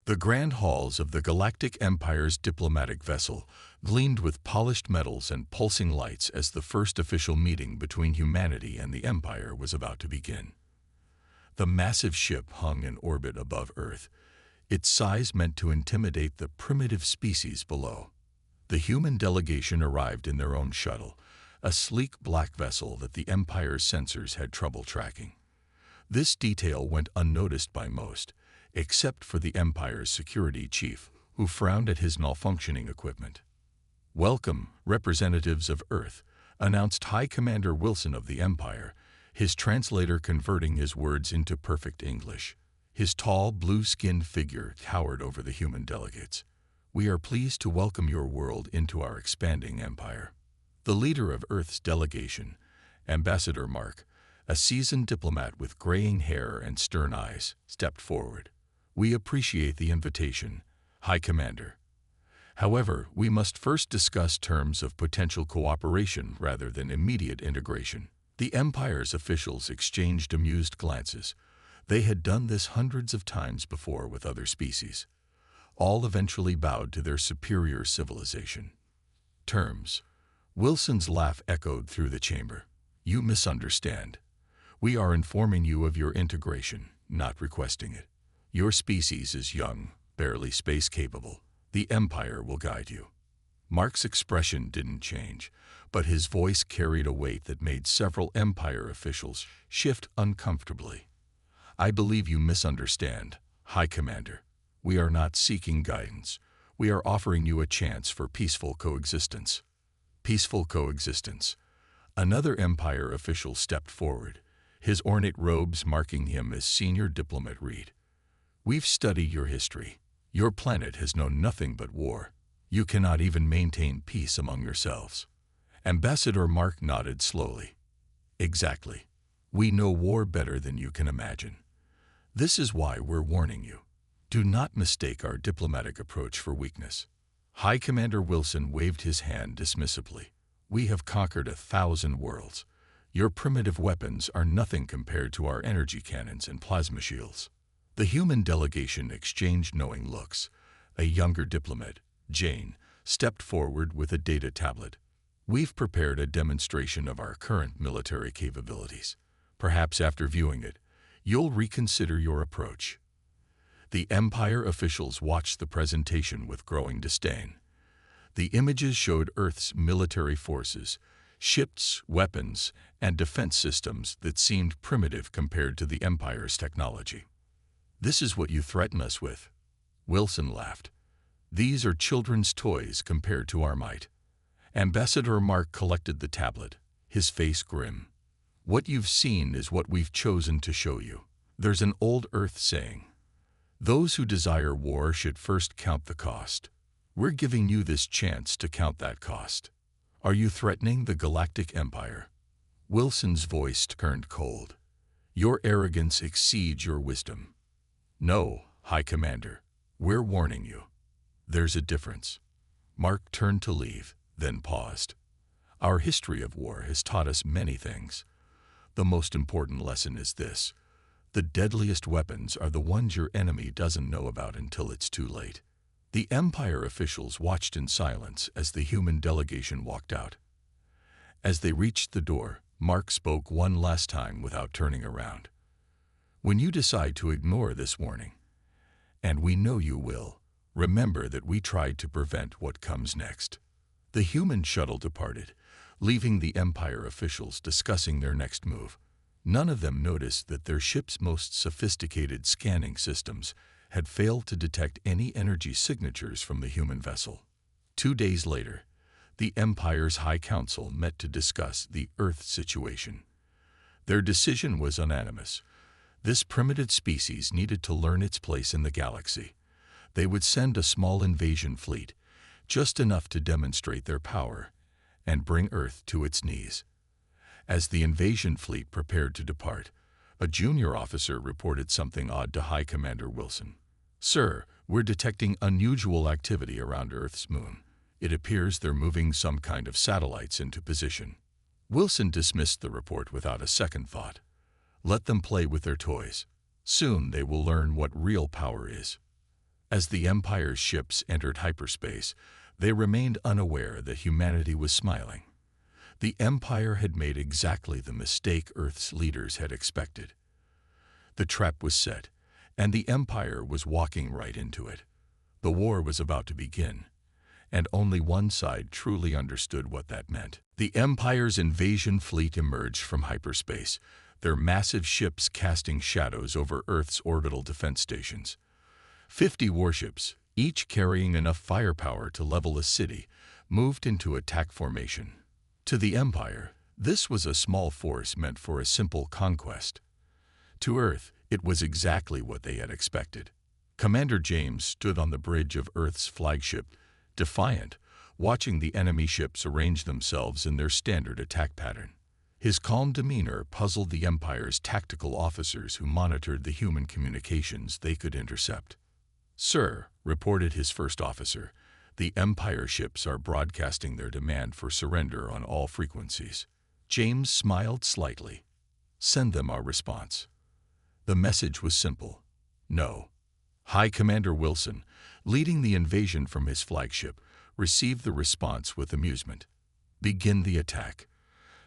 The grand halls of the Galactic Empire's diplomatic vessel gleamed with polished metals and pulsing lights as the first official meeting between humanity and the Empire was about to begin. The massive ship hung in orbit above Earth, its size meant to intimidate the primitive species below. The human delegation arrived in their own shuttle, a sleek black vessel that the Empire's sensors had trouble tracking. This detail went unnoticed by most, except for the Empire's security chief, who frowned at his malfunctioning equipment. "Welcome, representatives of Earth," announced High Commander Wilson of the Empire, his translator converting his words into perfect English. His tall, blue-skinned figure towered over the human delegates. "We are pleased to welcome your world into our expanding empire." The leader of Earth's delegation, Ambassador Mark, a seasoned diplomat with graying hair and stern eyes, stepped forward. "We appreciate the invitation, High Commander. However, we must first discuss terms of potential cooperation rather than immediate integration." The Empire's officials exchanged amused glances. They had done this hundreds of times before with other species. All eventually bowed to their superior civilization. "Terms." Wilson's laugh echoed through the chamber. "You misunderstand. We are informing you of your integration, not requesting it. Your species is young, barely space-capable. The Empire will guide you." Mark's expression didn't change, but his voice carried a weight that made several Empire officials shift uncomfortably. "I believe you misunderstand, High Commander. We are not seeking guidance. We are offering you a chance for peaceful coexistence." Peaceful coexistence. Another Empire official stepped forward, his ornate robes marking him as senior diplomat Reed. "We've studied your history. Your planet has known nothing but war. You cannot even maintain peace among yourselves." Ambassador Mark nodded slowly. "Exactly. We know war better than you can imagine. This is why we're warning you. Do not mistake our diplomatic approach for weakness." High Commander Wilson waved his hand dismissively. "We have conquered 1,000 worlds. Your primitive weapons are nothing compared to our energy cannons and plasma shields." The human delegation exchanged knowing looks. A younger diplomat, Jane, stepped forward with a data tablet. "We've prepared a demonstration of our current military capabilities. Perhaps after viewing it, you'll reconsider your approach." The Empire officials watched the presentation with growing disdain. The images showed Earth's military forces, ships, weapons, and defense systems that seemed primitive compared to the Empire's technology. "This is what you threaten us with?" Wilson laughed. "These are children's toys compared to our might." Ambassador Mark collected the tablet, his face grim. "What you've seen is what we've chosen to show you. There's an old Earth saying, 'Those who desire war should first count the cost.' We're giving you this chance to count that cost. Are you threatening the Galactic Empire?" Wilson's voice turned cold. "Your arrogance exceeds your wisdom." "No, High Commander, we're warning you. There's a difference." Mark turned to leave, then paused. "Our history of war has taught us many things. The most important lesson is this: the deadliest weapons are the ones your enemy doesn't know about until it's too late." The Empire officials watched in silence as the human delegation walked out. As they reached the door, Mark spoke one last time without turning around. "When you decide to ignore this warning, and we know you will, remember that we tried to prevent what comes next." The human shuttle departed, leaving the Empire officials discussing their next move. None of them noticed that their ship's most sophisticated scanning systems had failed to detect any energy signatures from the human vessel. 2 days later, the Empire's High Council met to discuss the Earth situation. Their decision was unanimous. This primitive species needed to learn its place in the galaxy. They would send a small invasion fleet, just enough to demonstrate their power, and bring Earth to its knees. As the invasion fleet prepared to depart, a junior officer reported something odd to High Commander Wilson. "Sir, we're detecting unusual activity around Earth's moon. It appears they're moving some kind of satellites into position." Wilson dismissed the report without a second thought. Let them play with their toys. Soon they will learn what real power is. As the Empire's ships entered hyperspace, they remained unaware that humanity was smiling. The Empire had made exactly the mistake Earth's leaders had expected. The trap was set, and the Empire was walking right into it. The war was about to begin, and only one side truly understood what that meant. The Empire's invasion fleet emerged from hyperspace, their massive ships casting shadows over Earth's orbital defense stations. 50 warships, each carrying enough firepower to level a city, moved into attack formation. To the Empire, this was a small force meant for a simple conquest. To Earth, it was exactly what they had expected. Commander James stood on the bridge of Earth's flagship, defiant, watching the enemy ships arrange themselves in their standard attack pattern. His calm demeanor puzzled the Empire's tactical officers who monitored the human communications they could intercept. "Sir," reported his first officer, "the Empire ships are broadcasting their demand for surrender on all frequencies." James smiled slightly. "Send them our response." The message was simple. No. High Commander Wilson, leading the invasion from his flagship, received the response with amusement. "Begin the attack.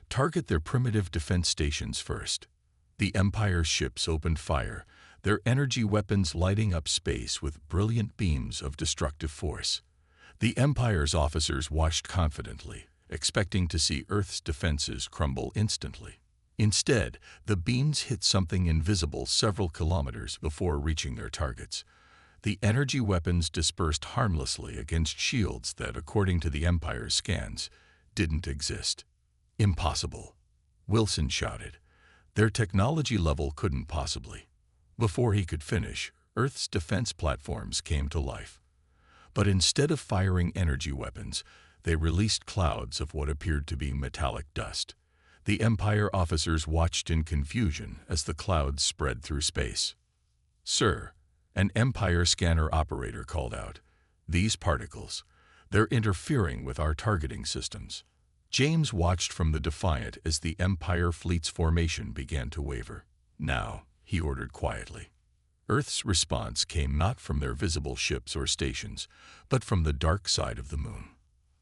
Target their primitive defense stations first." The Empire's ships opened fire, their energy weapons lighting up space with brilliant beams of destructive force. The Empire's officers watched confidently, expecting to see Earth's defenses crumble instantly. Instead, the beams hit something invisible several kilometers before reaching their targets. The energy weapons dispersed harmlessly against shields that, according to the Empire's scans, didn't exist. "Impossible," Wilson shouted. "Their technology level couldn't possibly." Before he could finish, Earth's defense platforms came to life. But instead of firing energy weapons, they released clouds of what appeared to be metallic dust. The Empire officers watched in confusion as the clouds spread through space. "Sir," an Empire scanner operator called out, "these particles, they're interfering with our targeting systems." James watched from the Defiant as the Empire fleet's formation began to waver. "Now," he ordered quietly. Earth's response came not from their visible ships or stations, but from the dark side of the moon.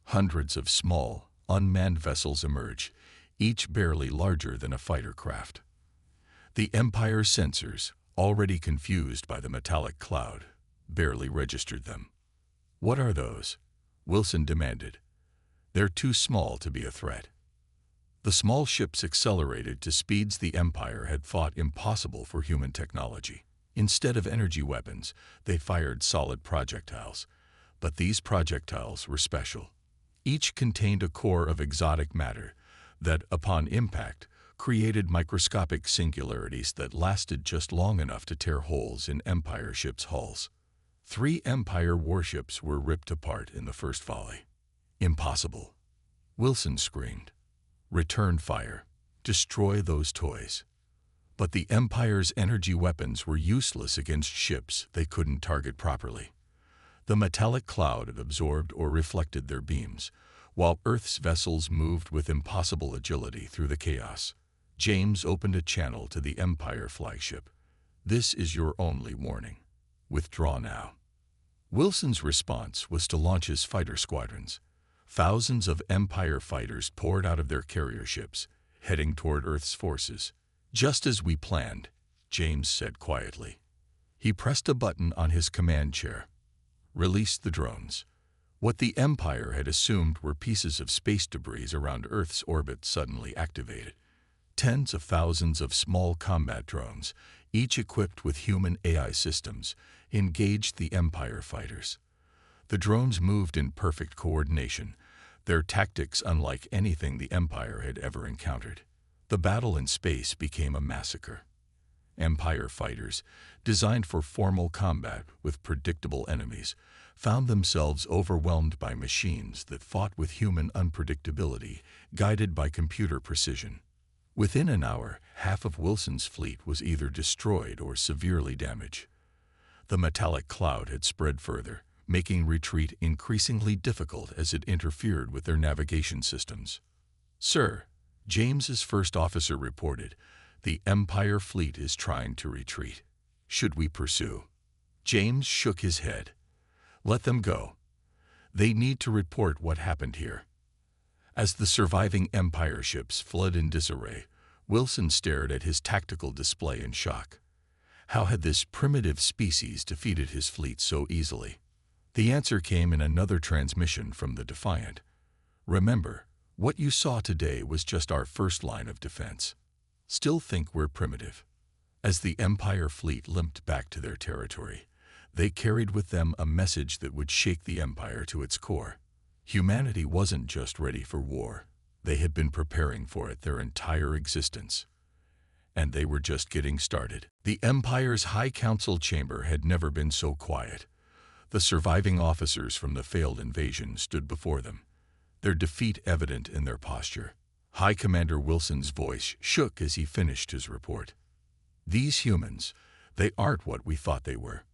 Hundreds of small, unmanned vessels emerged, each barely larger than a fighter craft. The Empire's sensors, already confused by the metallic cloud, barely registered them. "What are those?" Wilson demanded. "They're too small to be a threat." The small ships accelerated to speeds the Empire had thought impossible for human technology. Instead of energy weapons, they fired solid projectiles. But these projectiles were special. Each contained a core of exotic matter that, upon impact, created microscopic singularities that lasted just long enough to tear holes in Empire ships' hulls. 3 Empire warships were ripped apart in the first volley. "Impossible," Wilson screamed. "Return fire. Destroy those toys." But the Empire's energy weapons were useless against ships they couldn't target properly. The metallic cloud had absorbed or reflected their beams, while Earth's vessels moved with impossible agility through the chaos. James opened a channel to the Empire flagship. "This is your only warning. Withdraw now." Wilson's response was to launch his fighter squadrons. Thousands of Empire fighters poured out of their carrier ships, heading toward Earth's forces. "Just as we planned," James said quietly. He pressed a button on his command chair. "Release the drones." What the Empire had assumed were pieces of space debris around Earth's orbit suddenly activated. Tens of thousands of small combat drones, each equipped with human AI systems, engaged the Empire fighters. The drones moved in perfect coordination, their tactics unlike anything the Empire had ever encountered. The battle in space became a massacre. Empire fighters, designed for formal combat with predictable enemies, found themselves overwhelmed by machines that fought with human unpredictability, guided by computer precision. Within an hour, half of Wilson's fleet was either destroyed or severely damaged. The metallic cloud had spread further, making retreat increasingly difficult as it interfered with their navigation systems. "Sir," James's first officer reported, "the Empire fleet is trying to retreat. Should we pursue?" James shook his head. Let them go. They need to report what happened here. As the surviving Empire ships fled in disarray, Wilson stared at his tactical display in shock. How had this primitive species defeated his fleet so easily? The answer came in another transmission from the Defiant. Remember, what you saw today was just our first line of defense. Still think we're primitive. As the Empire fleet limped back to their territory, they carried with them a message that would shake the Empire to its core. Humanity wasn't just ready for war. They had been preparing for it their entire existence. And they were just getting started. The Empire's High Council chamber had never been so quiet. The surviving officers from the failed invasion stood before them, their defeat evident in their posture. High Commander Wilson's voice shook as he finished his report. These humans, they aren't what we thought they were.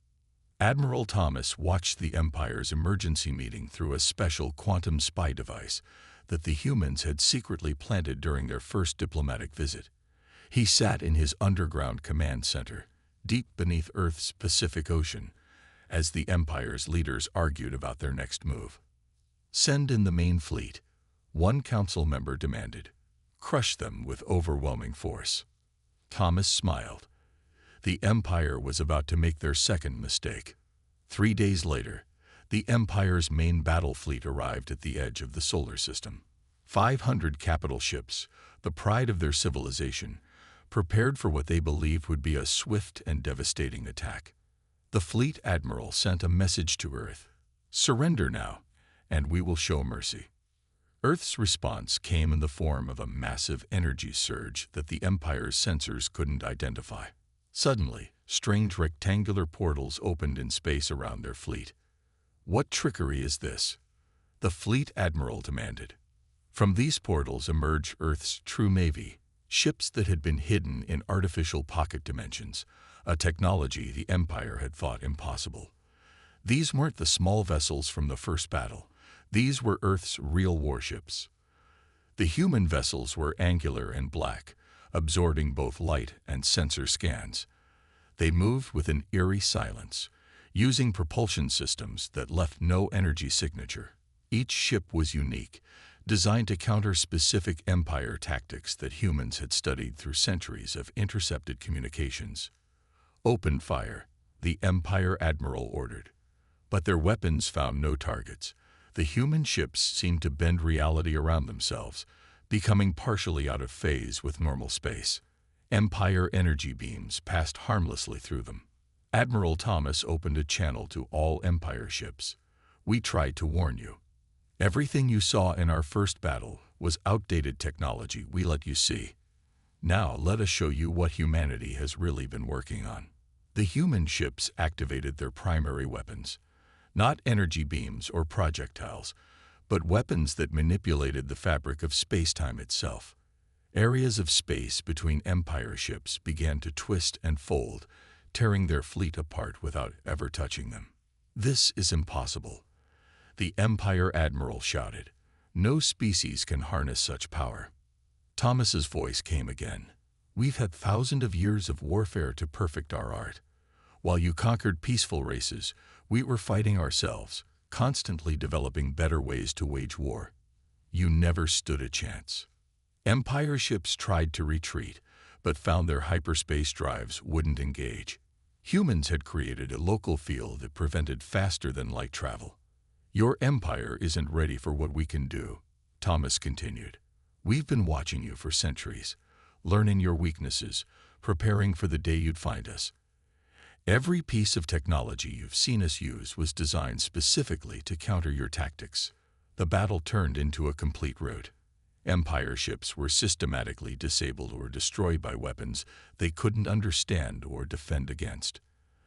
Admiral Thomas watched the Empire's emergency meeting through a special quantum spy device that the humans had secretly planted during their first diplomatic visit. He sat in his underground command center, deep beneath Earth's Pacific Ocean, as the Empire's leaders argued about their next move. Send in the main fleet, one council member demanded. Crush them with overwhelming force. Thomas smiled. The Empire was about to make their second mistake. 3 days later, the Empire's main battle fleet arrived at the edge of the solar system. 500 capital ships, the pride of their civilization, prepared for what they believed would be a swift and devastating attack. The fleet admiral sent a message to Earth. Surrender now, and we will show mercy. Earth's response came in the form of a massive energy surge that the Empire's sensors couldn't identify. Suddenly, strange rectangular portals opened in space around their fleet. What trickery is this? The fleet admiral demanded. From these portals emerged Earth's true navy, ships that had been hidden in artificial pocket dimensions, a technology the Empire had thought impossible. These weren't the small vessels from the first battle. These were Earth's real warships. The human vessels were angular and black, absorbing both light and sensor scans. They moved with an eerie silence, using propulsion systems that left no energy signature. Each ship was unique, designed to counter specific Empire tactics that humans had studied through centuries of intercepted communications. Open fire, the Empire admiral ordered. But their weapons found no targets. The human ships seemed to bend reality around themselves, becoming partially out of phase with normal space. Empire energy beams passed harmlessly through them. Admiral Thomas opened a channel to all Empire ships. We tried to warn you. Everything you saw in our first battle was outdated technology we let you see. Now let us show you what humanity has really been working on. The human ships activated their primary weapons. Not energy beams or projectiles, but weapons that manipulated the fabric of space-time itself. Areas of space between Empire ships began to twist and fold, tearing their fleet apart without ever touching them. This is impossible, the Empire admiral shouted. No species can harness such power. Thomas's voice came again. We've had thousands of years of warfare to perfect our art. While you conquered peaceful races, we were fighting ourselves, constantly developing better ways to wage war. You never stood a chance. Empire ships tried to retreat, but found their hyperspace drives wouldn't engage. Humans had created a local field that prevented faster-than-light travel. Your Empire isn't ready for what we can do, Thomas continued. We've been watching you for centuries, learning your weaknesses, preparing for the day you'd find us. Every piece of technology you've seen us use was designed specifically to counter your tactics. The battle turned into a complete rout. Empire ships were systematically disabled or destroyed by weapons they couldn't understand or defend against.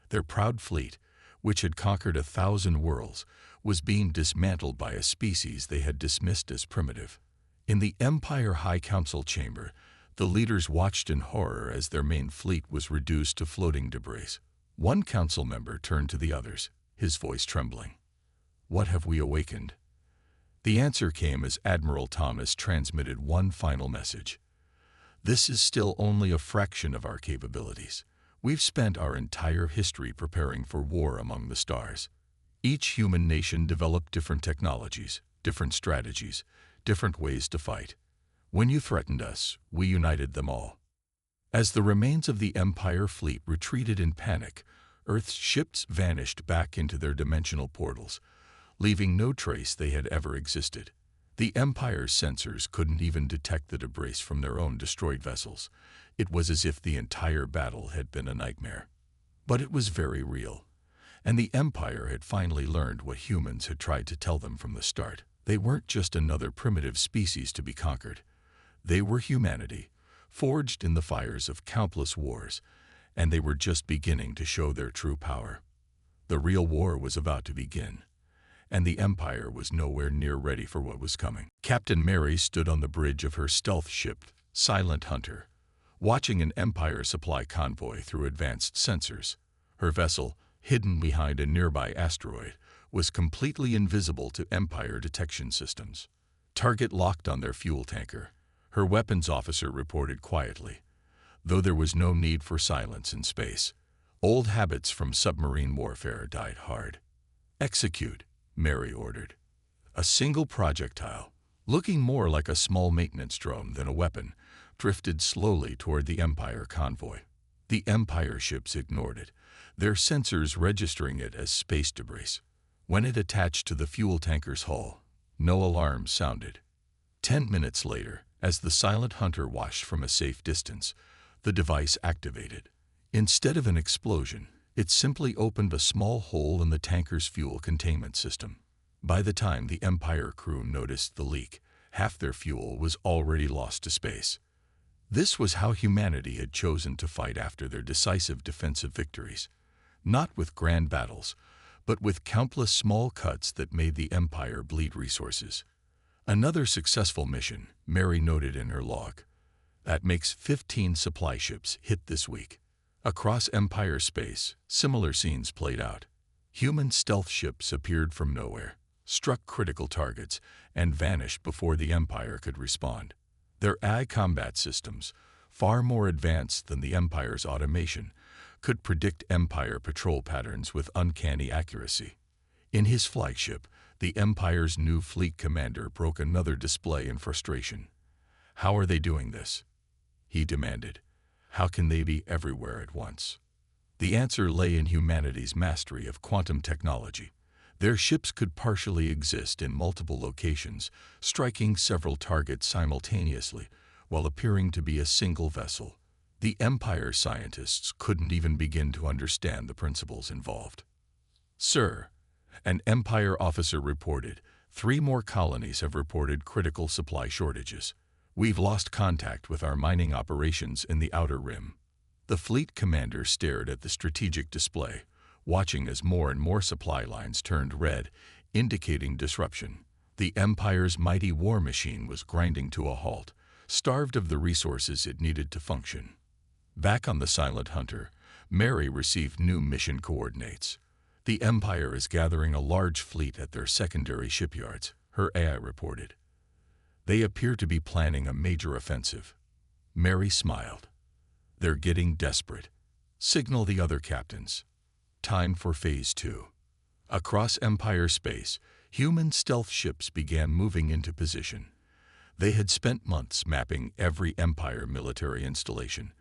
Their proud fleet, which had conquered 1,000 worlds, was being dismantled by a species they had dismissed as primitive. In the Empire High Council chamber, the leaders watched in horror as their main fleet was reduced to floating debris. One council member turned to the others, his voice trembling. What have we awakened? The answer came as Admiral Thomas transmitted one final message. This is still only a fraction of our capabilities. We've spent our entire history preparing for war among the stars. Each human nation developed different technologies, different strategies, different ways to fight. When you threatened us, we united them all. As the remains of the Empire fleet retreated in panic, Earth's ships vanished back into their dimensional portals, leaving no trace they had ever existed. The Empire's sensors couldn't even detect the debris from their own destroyed vessels. It was as if the entire battle had been a nightmare. But it was very real, and the Empire had finally learned what humans had tried to tell them from the start. They weren't just another primitive species to be conquered. They were humanity, forged in the fires of countless wars, and they were just beginning to show their true power. The real war was about to begin, and the Empire was nowhere near ready for what was coming. Captain Mary stood on the bridge of her stealth ship, Silent Hunter, watching an Empire supply convoy through advanced sensors. Her vessel, hidden behind a nearby asteroid, was completely invisible to Empire detection systems. Target locked on their fuel tanker, her weapons officer reported quietly. Though there was no need for silence in space, old habits from submarine warfare died hard. Execute, Mary ordered. A single projectile, looking more like a small maintenance drone than a weapon, drifted slowly toward the Empire convoy. The Empire ships ignored it, their sensors registering it as space debris. When it attached to the fuel tanker's hull, no alarm sounded. 10 minutes later, as the Silent Hunter watched from a safe distance, the device activated. Instead of an explosion, it simply opened a small hole in the tanker's fuel containment system. By the time the Empire crew noticed the leak, half their fuel was already lost to space. This was how humanity had chosen to fight after their decisive defensive victories. Not with grand battles, but with countless small cuts that made the Empire bleed resources. Another successful mission, Mary noted in her log. That makes 15 supply ships hit this week. Across Empire space, similar scenes played out. Human stealth ships appeared from nowhere, struck critical targets, and vanished before the Empire could respond. Their AI combat systems, far more advanced than the Empire's automation, could predict Empire patrol patterns with uncanny accuracy. In his flagship, the Empire's new fleet commander broke another display in frustration. "How are they doing this?" he demanded. "How can they be everywhere at once?" The answer lay in humanity's mastery of quantum technology. Their ships could partially exist in multiple locations, striking several targets simultaneously, while appearing to be a single vessel. The Empire scientists couldn't even begin to understand the principles involved. "Sir," an Empire officer reported, 3 more colonies have reported critical supply shortages. We've lost contact with our mining operations in the Outer Rim. The fleet commander stared at the strategic display, watching as more and more supply lines turned red, indicating disruption. The Empire's mighty war machine was grinding to a halt, starved of the resources it needed to function. Back on the Silent Hunter, Mary received new mission coordinates. "The Empire is gathering a large fleet at their secondary shipyards," her AI reported. "They appear to be planning a major offensive." Mary smiled. "They're getting desperate. Signal the other captains. Time for Phase 2. Across Empire space, human stealth ships began moving into position. They had spent months mapping every Empire military installation,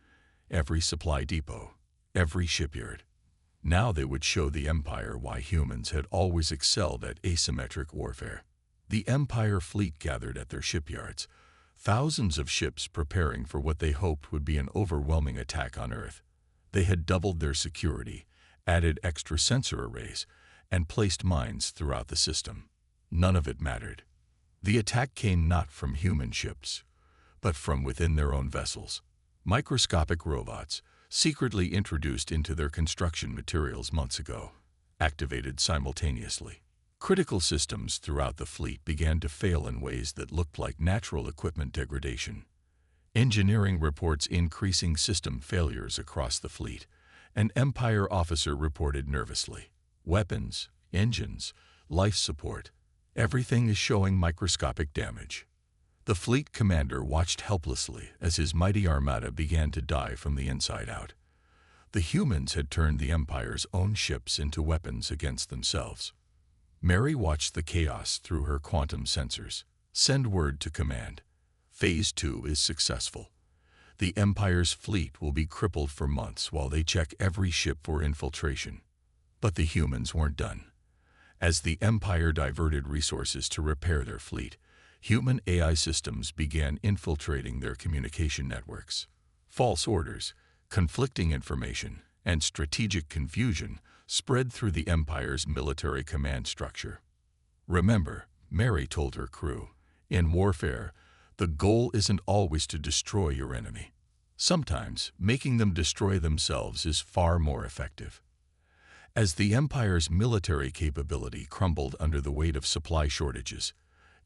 every supply depot, every shipyard. Now they would show the Empire why humans had always excelled at asymmetric warfare. The Empire fleet gathered at their shipyards, thousands of ships preparing for what they hoped would be an overwhelming attack on Earth. They had doubled their security, added extra sensor arrays, and placed mines throughout the system. None of it mattered. The attack came not from human ships, but from within their own vessels. Microscopic robots, secretly introduced into their construction materials months ago, activated simultaneously. Critical systems throughout the fleet began to fail in ways that looked like natural equipment degradation. Engineering reports increasing system failures across the fleet. An Empire officer reported nervously. "Weapons, engines, life support, everything is showing microscopic damage." The fleet commander watched helplessly as his mighty armada began to die from the inside out. The humans had turned the Empire's own ships into weapons against themselves. Mary watched the chaos through her quantum sensors. Send word to command. Phase 2 is successful. The Empire's fleet will be crippled for months while they check every ship for infiltration. But the humans weren't done. As the Empire diverted resources to repair their fleet, human AI systems began infiltrating their communication networks. False orders, conflicting information, and strategic confusion spread through the Empire's military command structure. Remember, Mary told her crew, in warfare, the goal isn't always to destroy your enemy. Sometimes, making them destroy themselves is far more effective. As the Empire's military capability crumbled under the weight of supply shortages,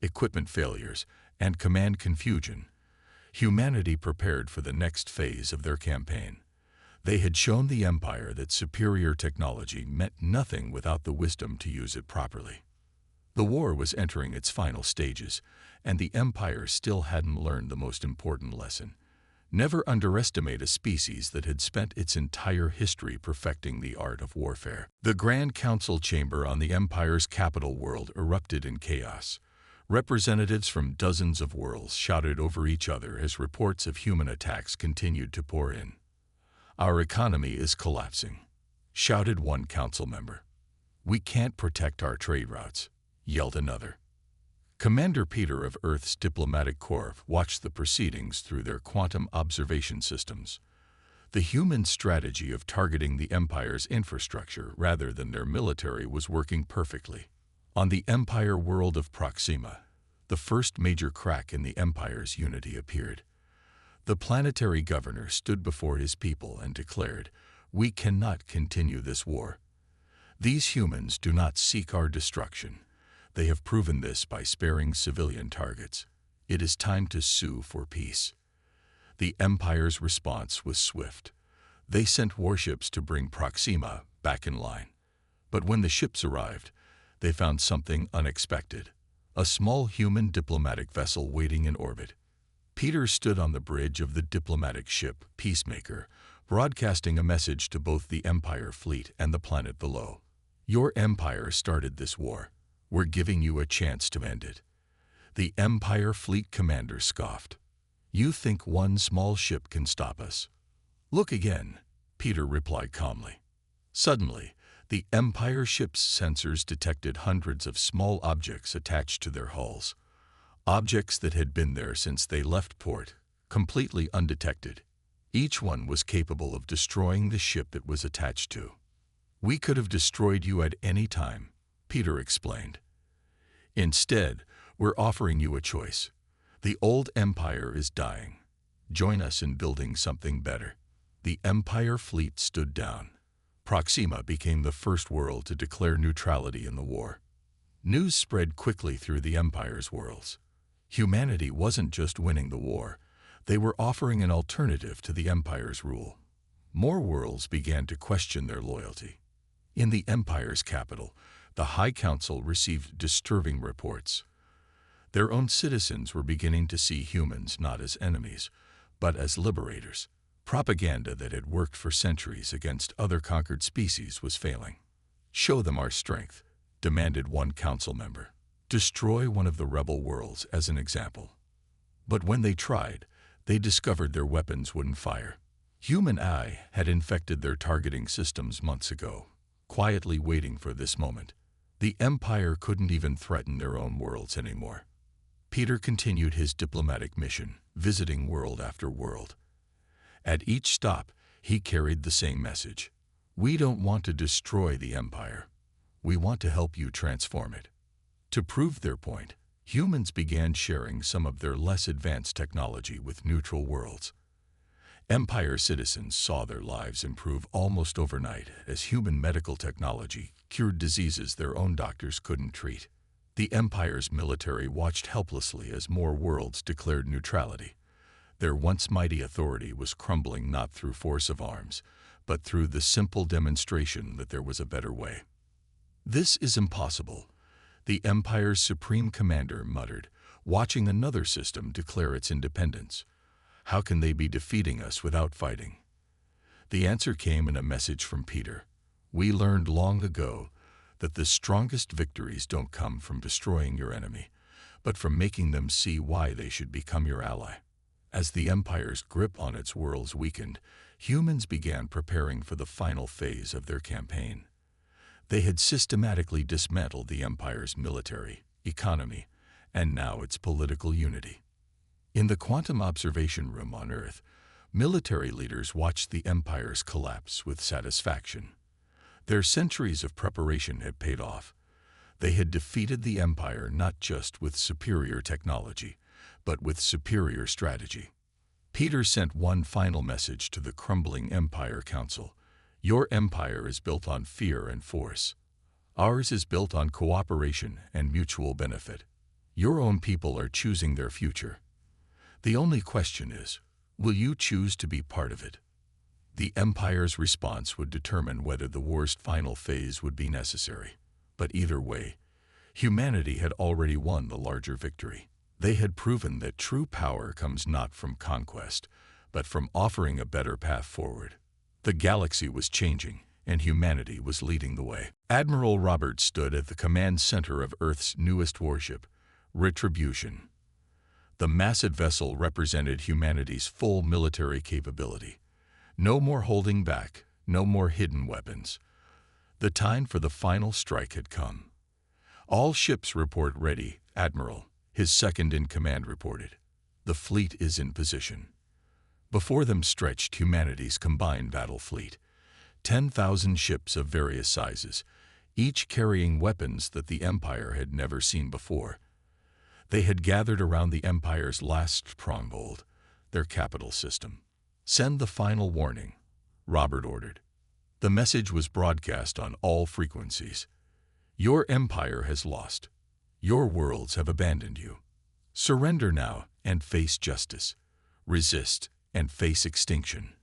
equipment failures, and command confusion, humanity prepared for the next phase of their campaign. They had shown the Empire that superior technology meant nothing without the wisdom to use it properly. The war was entering its final stages, and the Empire still hadn't learned the most important lesson. Never underestimate a species that had spent its entire history perfecting the art of warfare. The Grand Council chamber on the Empire's capital world erupted in chaos. Representatives from dozens of worlds shouted over each other as reports of human attacks continued to pour in. "Our economy is collapsing," shouted one council member. "We can't protect our trade routes," yelled another. Commander Peter of Earth's Diplomatic Corps watched the proceedings through their quantum observation systems. The human strategy of targeting the Empire's infrastructure rather than their military was working perfectly. On the Empire world of Proxima, the first major crack in the Empire's unity appeared. The planetary governor stood before his people and declared, "We cannot continue this war. These humans do not seek our destruction. They have proven this by sparing civilian targets. It is time to sue for peace." The Empire's response was swift. They sent warships to bring Proxima back in line. But when the ships arrived, they found something unexpected: a small human diplomatic vessel waiting in orbit. Peter stood on the bridge of the diplomatic ship Peacemaker, broadcasting a message to both the Empire fleet and the planet below. "Your Empire started this war. We're giving you a chance to end it." The Empire fleet commander scoffed. "You think one small ship can stop us?" "Look again," Peter replied calmly. Suddenly, the Empire ship's sensors detected hundreds of small objects attached to their hulls. Objects that had been there since they left port, completely undetected. Each one was capable of destroying the ship it was attached to. "We could have destroyed you at any time," Peter explained. "Instead, we're offering you a choice. The old Empire is dying. Join us in building something better." The Empire fleet stood down. Proxima became the first world to declare neutrality in the war. News spread quickly through the Empire's worlds. Humanity wasn't just winning the war. They were offering an alternative to the Empire's rule. More worlds began to question their loyalty. In the Empire's capital, the High Council received disturbing reports. Their own citizens were beginning to see humans not as enemies, but as liberators. Propaganda that had worked for centuries against other conquered species was failing. "Show them our strength," demanded one council member. "Destroy one of the rebel worlds as an example." But when they tried, they discovered their weapons wouldn't fire. Human AI had infected their targeting systems months ago, quietly waiting for this moment. The Empire couldn't even threaten their own worlds anymore. Peter continued his diplomatic mission, visiting world after world. At each stop, he carried the same message: "We don't want to destroy the Empire. We want to help you transform it." To prove their point, humans began sharing some of their less advanced technology with neutral worlds. Empire citizens saw their lives improve almost overnight as human medical technology cured diseases their own doctors couldn't treat. The Empire's military watched helplessly as more worlds declared neutrality. Their once mighty authority was crumbling not through force of arms, but through the simple demonstration that there was a better way. "This is impossible," the Empire's supreme commander muttered, watching another system declare its independence. "How can they be defeating us without fighting?" The answer came in a message from Peter. We learned long ago that the strongest victories don't come from destroying your enemy, but from making them see why they should become your ally. As the Empire's grip on its worlds weakened, humans began preparing for the final phase of their campaign. They had systematically dismantled the Empire's military, economy, and now its political unity. In the quantum observation room on Earth, military leaders watched the Empire's collapse with satisfaction. Their centuries of preparation had paid off. They had defeated the Empire not just with superior technology, but with superior strategy. Peter sent one final message to the crumbling Empire Council. Your empire is built on fear and force. Ours is built on cooperation and mutual benefit. Your own people are choosing their future. The only question is, will you choose to be part of it? The Empire's response would determine whether the war's final phase would be necessary. But either way, humanity had already won the larger victory. They had proven that true power comes not from conquest, but from offering a better path forward. The galaxy was changing, and humanity was leading the way. Admiral Roberts stood at the command center of Earth's newest warship, Retribution. The massive vessel represented humanity's full military capability. No more holding back, no more hidden weapons. The time for the final strike had come. All ships report ready, Admiral, his second-in-command reported. The fleet is in position. Before them stretched humanity's combined battle fleet, 10,000 ships of various sizes, each carrying weapons that the Empire had never seen before. They had gathered around the Empire's last stronghold, their capital system. Send the final warning, Robert ordered. The message was broadcast on all frequencies. Your empire has lost. Your worlds have abandoned you. Surrender now and face justice. Resist and face extinction.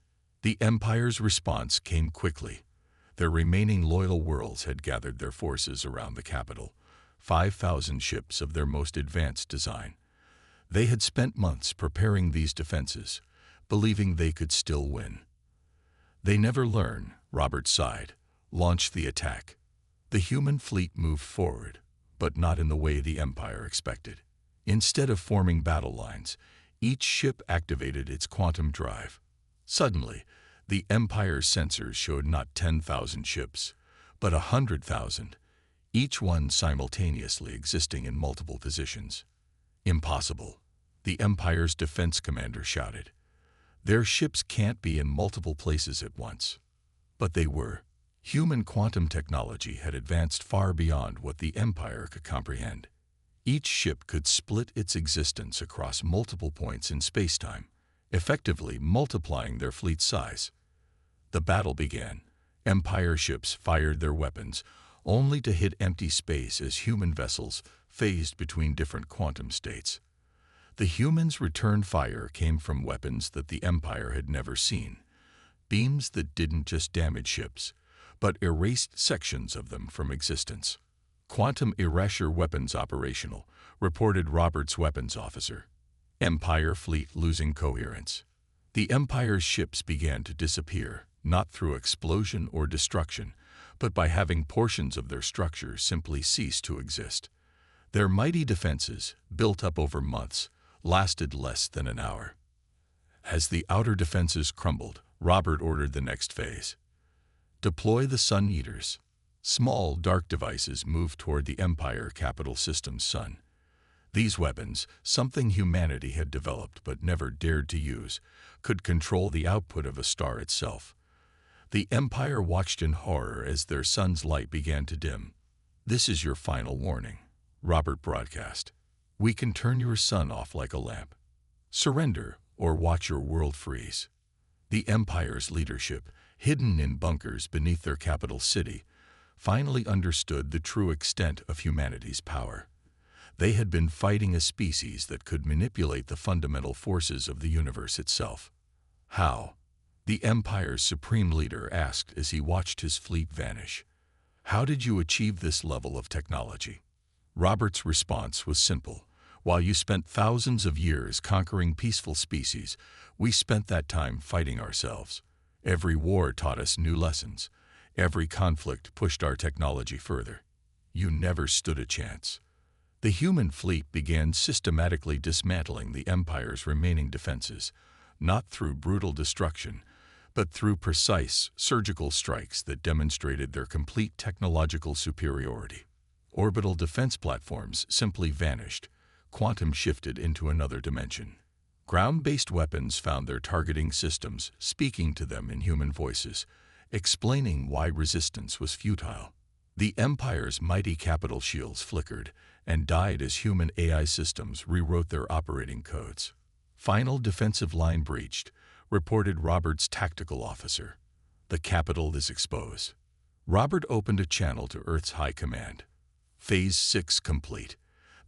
The Empire's response came quickly. Their remaining loyal worlds had gathered their forces around the capital, 5,000 ships of their most advanced design. They had spent months preparing these defenses, believing they could still win. They never learn, Robert sighed, launched the attack. The human fleet moved forward, but not in the way the Empire expected. Instead of forming battle lines, each ship activated its quantum drive. Suddenly, the Empire's sensors showed not 10,000 ships, but 100,000, each one simultaneously existing in multiple positions. Impossible, the Empire's defense commander shouted. Their ships can't be in multiple places at once. But they were. Human quantum technology had advanced far beyond what the Empire could comprehend. Each ship could split its existence across multiple points in spacetime, effectively multiplying their fleet size. The battle began. Empire ships fired their weapons, only to hit empty space as human vessels phased between different quantum states. The humans' return fire came from weapons that the Empire had never seen, beams that didn't just damage ships, but erased sections of them from existence. Quantum erasure weapons operational, reported Robert's weapons officer. Empire fleet losing coherence. The Empire's ships began to disappear, not through explosion or destruction, but by having portions of their structure simply cease to exist. Their mighty defenses, built up over months, lasted less than an hour. As the outer defenses crumbled, Robert ordered the next phase. Deploy the Sun Eaters. Small, dark devices moved toward the Empire capital system's sun. These weapons, something humanity had developed but never dared to use, could control the output of a star itself. The Empire watched in horror as their sun's light began to dim. This is your final warning, Robert broadcast. We can turn your sun off like a lamp. Surrender or watch your world freeze. The Empire's leadership, hidden in bunkers beneath their capital city, finally understood the true extent of humanity's power. They had been fighting a species that could manipulate the fundamental forces of the universe itself. How? The Empire's supreme leader asked as he watched his fleet vanish. How did you achieve this level of technology? Robert's response was simple. While you spent thousands of years conquering peaceful species, we spent that time fighting ourselves. Every war taught us new lessons. Every conflict pushed our technology further. You never stood a chance. The human fleet began systematically dismantling the Empire's remaining defenses, not through brutal destruction, but through precise, surgical strikes that demonstrated their complete technological superiority. Orbital defense platforms simply vanished, quantum shifted into another dimension. Ground-based weapons found their targeting systems speaking to them in human voices, explaining why resistance was futile. The Empire's mighty capital shields flickered and died as human AI systems rewrote their operating codes. Final defensive line breached, reported Robert's tactical officer. The capital is exposed. Robert opened a channel to Earth's High Command. Phase 6 complete.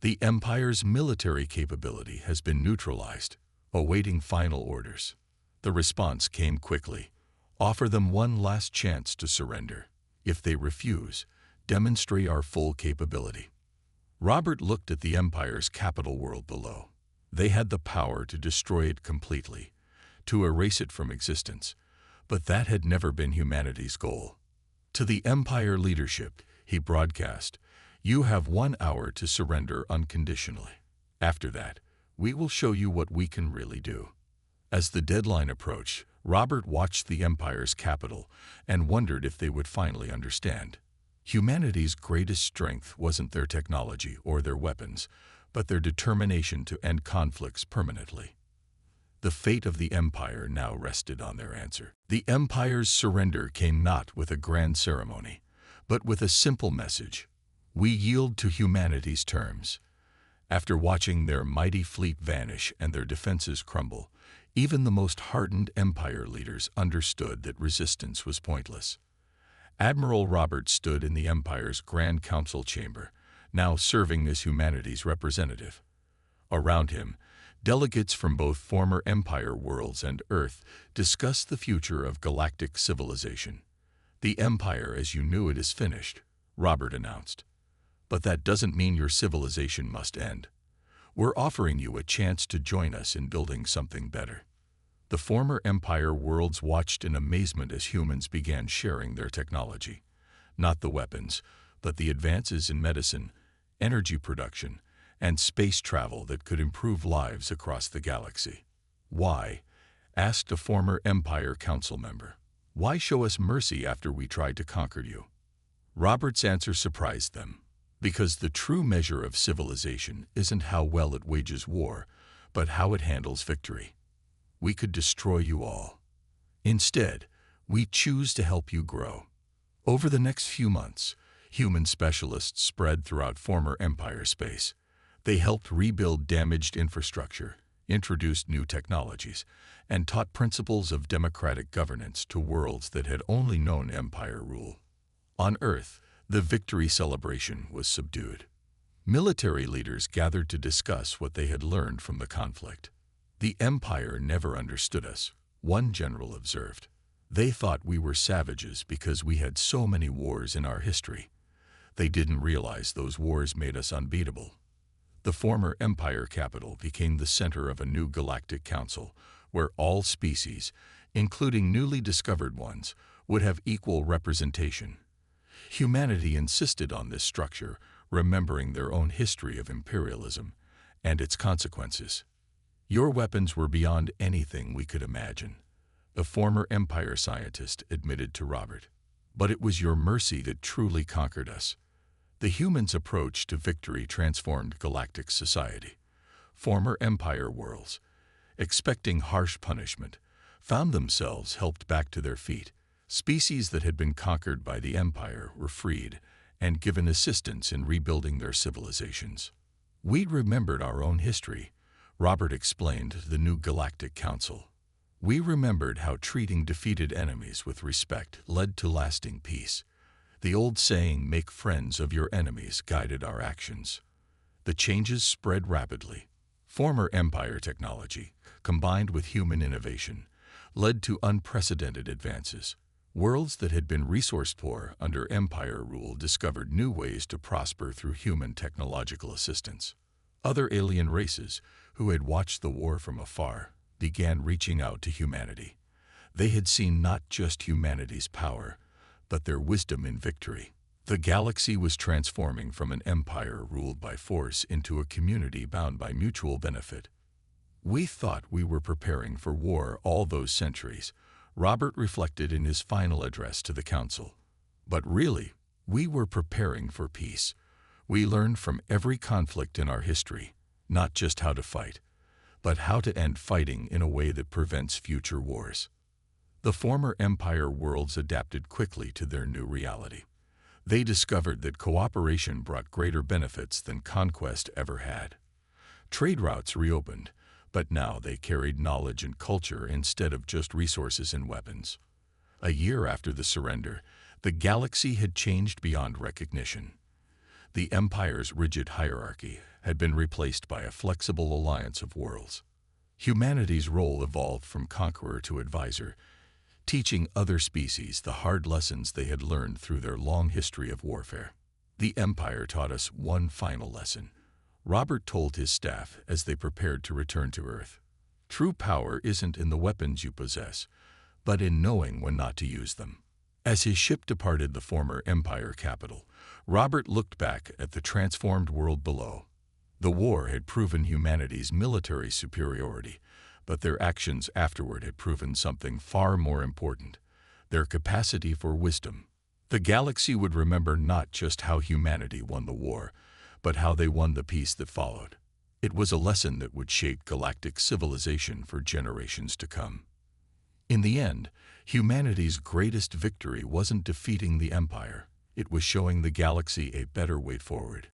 The Empire's military capability has been neutralized, awaiting final orders. The response came quickly. Offer them one last chance to surrender. If they refuse, demonstrate our full capability. Robert looked at the Empire's capital world below. They had the power to destroy it completely, to erase it from existence, but that had never been humanity's goal. To the Empire leadership, he broadcast, "You have 1 hour to surrender unconditionally. After that, we will show you what we can really do." As the deadline approached, Robert watched the Empire's capital and wondered if they would finally understand. Humanity's greatest strength wasn't their technology or their weapons, but their determination to end conflicts permanently. The fate of the Empire now rested on their answer. The Empire's surrender came not with a grand ceremony, but with a simple message: we yield to humanity's terms. After watching their mighty fleet vanish and their defenses crumble, even the most hardened Empire leaders understood that resistance was pointless. Admiral Robert stood in the Empire's Grand Council chamber, now serving as humanity's representative. Around him, delegates from both former Empire worlds and Earth discussed the future of galactic civilization. "The Empire as you knew it is finished," Robert announced. "But that doesn't mean your civilization must end. We're offering you a chance to join us in building something better." The former Empire worlds watched in amazement as humans began sharing their technology. Not the weapons, but the advances in medicine, energy production, and space travel that could improve lives across the galaxy. "Why?" asked a former Empire Council member. "Why show us mercy after we tried to conquer you?" Robert's answer surprised them. "Because the true measure of civilization isn't how well it wages war, but how it handles victory. We could destroy you all. Instead, we choose to help you grow." Over the next few months, human specialists spread throughout former Empire space. They helped rebuild damaged infrastructure, introduced new technologies, and taught principles of democratic governance to worlds that had only known Empire rule. On Earth, the victory celebration was subdued. Military leaders gathered to discuss what they had learned from the conflict. "The Empire never understood us," one general observed. "They thought we were savages because we had so many wars in our history. They didn't realize those wars made us unbeatable." The former Empire capital became the center of a new galactic council, where all species, including newly discovered ones, would have equal representation. Humanity insisted on this structure, remembering their own history of imperialism and its consequences. "Your weapons were beyond anything we could imagine," a former Empire scientist admitted to Robert. "But it was your mercy that truly conquered us." The humans' approach to victory transformed galactic society. Former Empire worlds, expecting harsh punishment, found themselves helped back to their feet. Species that had been conquered by the Empire were freed and given assistance in rebuilding their civilizations. "We remembered our own history," Robert explained to the new Galactic Council. "We remembered how treating defeated enemies with respect led to lasting peace. The old saying, 'Make friends of your enemies,' guided our actions." The changes spread rapidly. Former Empire technology, combined with human innovation, led to unprecedented advances. Worlds that had been resource-poor under Empire rule discovered new ways to prosper through human technological assistance. Other alien races, who had watched the war from afar, began reaching out to humanity. They had seen not just humanity's power, but their wisdom in victory. The galaxy was transforming from an empire ruled by force into a community bound by mutual benefit. "We thought we were preparing for war all those centuries," Robert reflected in his final address to the council. "But really, we were preparing for peace. We learned from every conflict in our history, not just how to fight, but how to end fighting in a way that prevents future wars." The former empire worlds adapted quickly to their new reality. They discovered that cooperation brought greater benefits than conquest ever had. Trade routes reopened, but now they carried knowledge and culture instead of just resources and weapons. A year after the surrender, the galaxy had changed beyond recognition. The Empire's rigid hierarchy had been replaced by a flexible alliance of worlds. Humanity's role evolved from conqueror to advisor, teaching other species the hard lessons they had learned through their long history of warfare. "The Empire taught us one final lesson," Robert told his staff as they prepared to return to Earth. "True power isn't in the weapons you possess, but in knowing when not to use them." As his ship departed the former Empire capital, Robert looked back at the transformed world below. The war had proven humanity's military superiority, but their actions afterward had proven something far more important: their capacity for wisdom. The galaxy would remember not just how humanity won the war, but how they won the peace that followed. It was a lesson that would shape galactic civilization for generations to come. In the end, humanity's greatest victory wasn't defeating the Empire. It was showing the galaxy a better way forward.